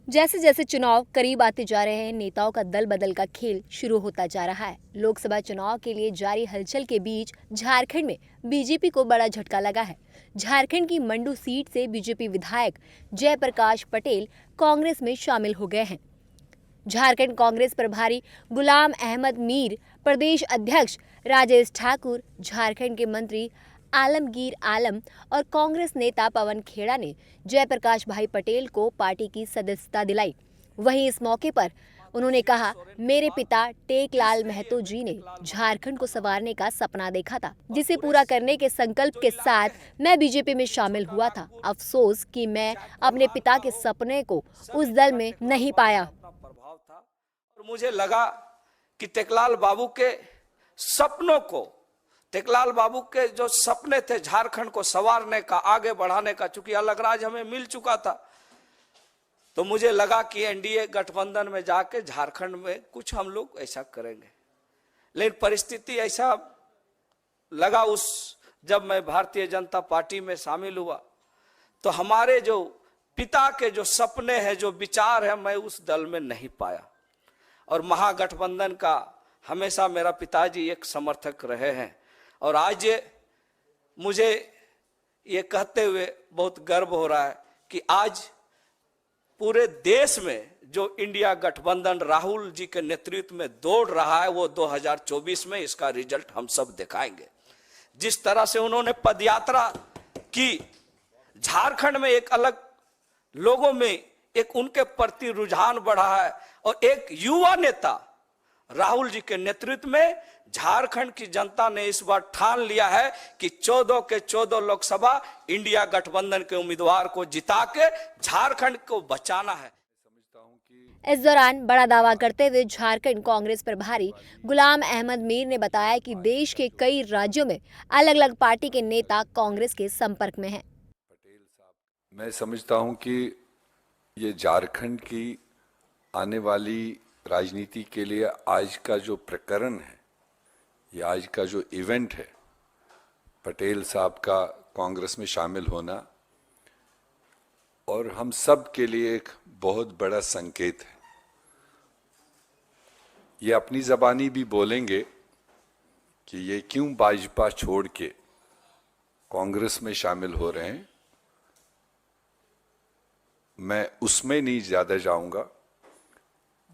जैसे जैसे चुनाव करीब आते जा रहे हैं, नेताओं का दल बदल का खेल शुरू होता जा रहा है। लोकसभा चुनाव के लिए जारी हलचल के बीच झारखंड में बीजेपी को बड़ा झटका लगा है। झारखंड की मंडू सीट से बीजेपी विधायक जयप्रकाश पटेल कांग्रेस में शामिल हो गए हैं। झारखंड कांग्रेस प्रभारी गुलाम अहमद मीर, प्रदेश अध्यक्ष राजेश ठाकुर, झारखंड के मंत्री आलमगीर आलम और कांग्रेस नेता पवन खेड़ा ने जयप्रकाश भाई पटेल को पार्टी की सदस्यता दिलाई। वहीं इस मौके पर उन्होंने कहा, मेरे पिता टेकलाल महतो जी ने झारखंड को संवारने का सपना देखा था, जिसे पूरा करने के संकल्प के साथ मैं बीजेपी में शामिल हुआ था। अफसोस कि मैं अपने पिता के सपने को उस दल में नहीं पाया। और मुझे लगा कि टेकलाल बाबू के सपनों को, टेकलाल बाबू के जो सपने थे झारखंड को संवारने का, आगे बढ़ाने का, चूंकि अलग राज हमें मिल चुका था, तो मुझे लगा कि एनडीए गठबंधन में जाके झारखंड में कुछ हम लोग ऐसा करेंगे। लेकिन परिस्थिति ऐसा लगा जब मैं भारतीय जनता पार्टी में शामिल हुआ, तो हमारे जो पिता के जो सपने हैं, जो विचार है, मैं उस दल में नहीं पाया। और महागठबंधन का हमेशा मेरा पिताजी एक समर्थक रहे हैं। और आज मुझे ये कहते हुए बहुत गर्व हो रहा है कि आज पूरे देश में जो इंडिया गठबंधन राहुल जी के नेतृत्व में दौड़ रहा है, वो 2024 में इसका रिजल्ट हम सब दिखाएंगे। जिस तरह से उन्होंने पदयात्रा की, झारखंड में एक अलग लोगों में एक उनके प्रति रुझान बढ़ा है। और एक युवा नेता राहुल जी के नेतृत्व में झारखंड की जनता ने इस बार ठान लिया है कि 14 के 14 लोकसभा इंडिया गठबंधन के उम्मीदवार को जिता के झारखंड को बचाना है। इस दौरान बड़ा दावा करते हुए झारखंड कांग्रेस प्रभारी गुलाम अहमद मीर ने बताया कि देश के कई राज्यों में अलग अलग पार्टी के नेता कांग्रेस के संपर्क में हैं। मैं समझता हूं कि ये झारखंड की आने वाली राजनीति के लिए आज का जो प्रकरण है, ये आज का जो इवेंट है, पटेल साहब का कांग्रेस में शामिल होना, और हम सब के लिए एक बहुत बड़ा संकेत है। ये अपनी ज़बानी भी बोलेंगे कि ये क्यों भाजपा छोड़ के कांग्रेस में शामिल हो रहे हैं। मैं उसमें नहीं ज़्यादा जाऊंगा,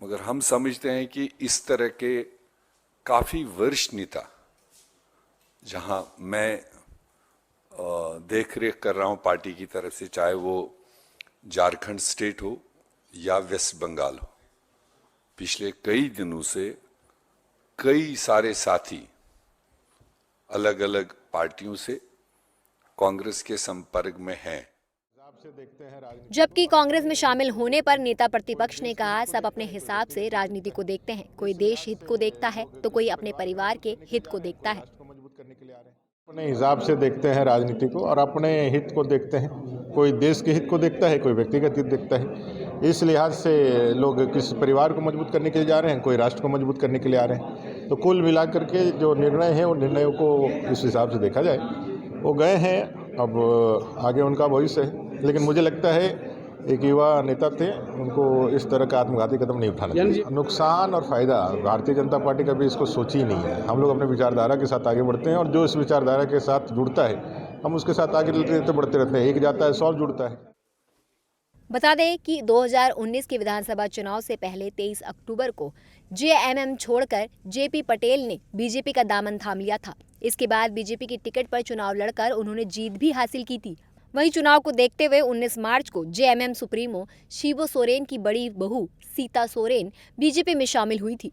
मगर हम समझते हैं कि इस तरह के काफ़ी वरिष्ठ नेता, जहां मैं देख रेख कर रहा हूं पार्टी की तरफ से, चाहे वो झारखंड स्टेट हो या वेस्ट बंगाल हो, पिछले कई दिनों से कई सारे साथी अलग अलग पार्टियों से कांग्रेस के संपर्क में हैं। जबकि कांग्रेस में शामिल होने पर नेता प्रतिपक्ष ने कहा, सब अपने हिसाब से राजनीति को देखते हैं। कोई देश हित को देखता है तो कोई अपने परिवार के हित को देखता है। अपने हिसाब से देखते हैं राजनीति को और अपने हित को देखते हैं। कोई देश के हित को देखता है, कोई व्यक्तिगत हित देखता है। इस लिहाज से लोग किस परिवार को मजबूत करने के लिए जा रहे हैं, कोई राष्ट्र को मजबूत करने के लिए आ रहे हैं। तो कुल मिलाकर के जो निर्णय है, उन निर्णयों को इस हिसाब से देखा जाए। वो गए हैं, अब आगे उनका भविष्य है। लेकिन मुझे लगता है एक युवा नेता थे, उनको इस तरह का आत्मघाती कदम नहीं उठाना चाहिए। नुकसान और फायदा भारतीय जनता पार्टी कभी इसको सोची ही नहीं है। हम लोग अपने विचारधारा के साथ आगे बढ़ते हैं और जो इस विचारधारा के साथ जुड़ता है, हम उसके साथ आगे बढ़ते रहते हैं। एक जाता है, 100 जुड़ता है। बता दें कि 2019 के विधानसभा चुनाव से पहले 23 अक्टूबर को जेएमएम छोड़कर जेपी पटेल ने बीजेपी का दामन थाम लिया था। इसके बाद बीजेपी की टिकट पर चुनाव लड़कर उन्होंने जीत भी हासिल की थी। वहीं चुनाव को देखते हुए 19 मार्च को जेएमएम सुप्रीमो शिबू सोरेन की बड़ी बहू सीता सोरेन बीजेपी में शामिल हुई थी।